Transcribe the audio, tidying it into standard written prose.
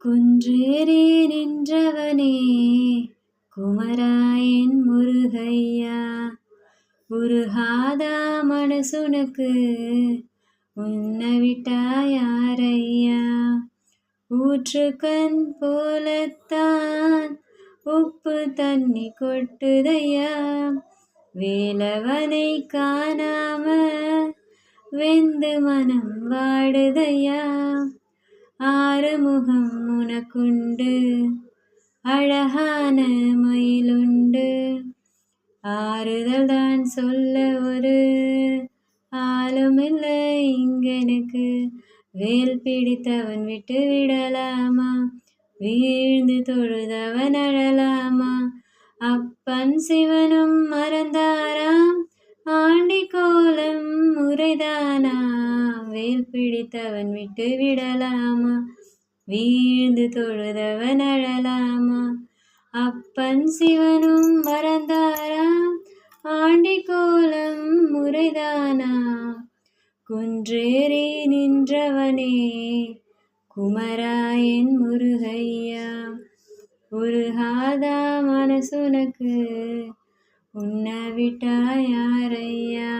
குன்றேறி நின்றவனே குமராயன் முருகையா, உருகாதா மனசுனக்கு உன்னை விட்டா யாரையா. ஊற்றுக்கண் போலத்தான் உப்பு தண்ணி கொட்டுதையா, வேலவனை காணாம வெந்து மனம் வாடுதையா. ஆறுமுகம் உனக்குண்டு அழகான மயிலுண்டு, ஆறுதல் தான் சொல்ல ஒரு ஆளுமில்லை இங்கெனக்கு. வேல் பிடித்தவன் விட்டு விடலாமா, வீழ்ந்து தொழுதவன் அழலாமா. அப்பன் சிவனும் மறந்தாராம் ஆண்டி கோலம் முறைதானா, வேல் பிடித்தவன் விட்டு விடலாமா, வீழ்ந்து தொழுதவன் அழலாமா. அப்பன் சிவனும் மறந்தாராம் ஆண்டி கோலம் முறைதானா. குன்றேறி நின்றவனே குமராயன் முருகையா, உருகாதா மனசுனக்கு உன்னை விட்டா யாரையா.